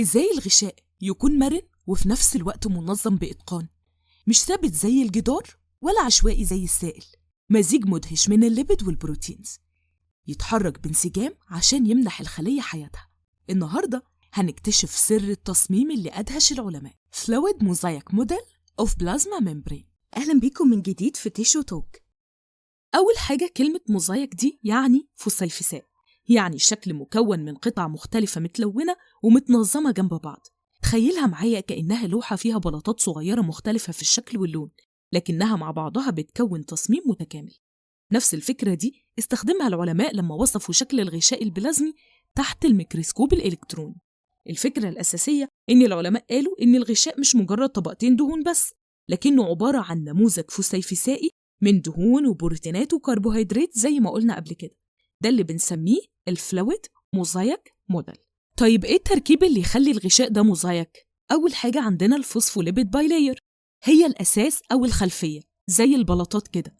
إزاي الغشاء يكون مرن وفي نفس الوقت منظم بإتقان، مش ثابت زي الجدار ولا عشوائي زي السائل، مزيج مدهش من الليبيد والبروتينز، يتحرك بانسجام عشان يمنح الخلية حياتها. النهاردة هنكتشف سر التصميم اللي أدهش العلماء، Fluid Mosaic Model of Plasma Membrane. أهلا بيكم من جديد في تيشو توك. أول حاجة، كلمة موزايك دي يعني فسيفساء، يعني شكل مكون من قطع مختلفة متلونة ومتنظمة جنب بعض. تخيلها معايا كأنها لوحة فيها بلاطات صغيرة مختلفة في الشكل واللون، لكنها مع بعضها بتكون تصميم متكامل. نفس الفكرة دي استخدمها العلماء لما وصفوا شكل الغشاء البلازمي تحت الميكروسكوب الإلكتروني. الفكرة الأساسية إن العلماء قالوا إن الغشاء مش مجرد طبقتين دهون بس، لكنه عبارة عن نموذج فسيفسائي من دهون وبروتينات وكربوهيدرات زي ما قلنا قبل كده. ده اللي بنسميه الفلويد موزايك موديل. طيب إيه التركيب اللي يخلي الغشاء ده موزايك؟ أول حاجة عندنا الفوسفوليبيد بايلاير، هي الأساس أو الخلفية زي البلاطات كده.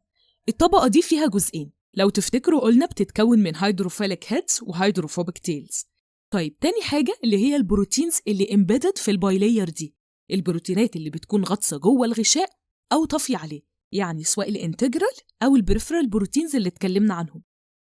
الطبقة دي فيها جزئين، لو تفتكروا قلنا بتتكون من هيدروفيليك هيدز وهيدروفوبيك تيلز. طيب تاني حاجة اللي هي البروتينز اللي امبيدد في البايلاير دي، البروتينات اللي بتكون غطسة جوه الغشاء أو طافية عليه، يعني سواء الانتجرال أو البريفرال بروتينز اللي اتكلمنا عنهم.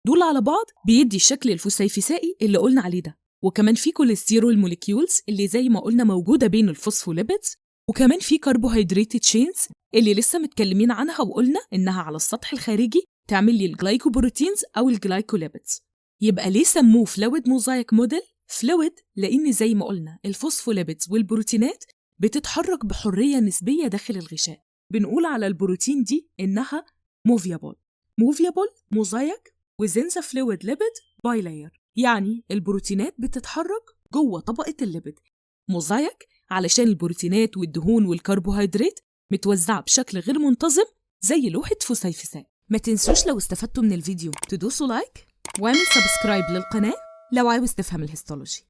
دول على بعض بيدي الشكل الفسيفسائي اللي قلنا عليه ده. وكمان في كوليسترول موليكيولز اللي زي ما قلنا موجودة بين الفوسفوليبيدز، وكمان في كربوهيدرات تشينز اللي لسه متكلمين عنها وقلنا إنها على السطح الخارجي تعمل لي الجلايكوبروتينز أو الجلايكوليبيدز. يبقى ليه سموه فلويد موزايك موديل؟ فلويد لأن زي ما قلنا الفوسفوليبيدز والبروتينات بتتحرك بحرية نسبية داخل الغشاء. بنقول على البروتين دي إنها موفيابل موزايك within the fluid lipid bilayer، يعني البروتينات بتتحرك جوه طبقة الليبيد. موزايك علشان البروتينات والدهون والكربوهيدرات متوزعة بشكل غير منتظم زي لوحة فسيفساء. ما تنسوش لو استفدتوا من الفيديو تدوسوا لايك واعمل سبسكرايب للقناة لو عاوز تفهم الهيستولوجي.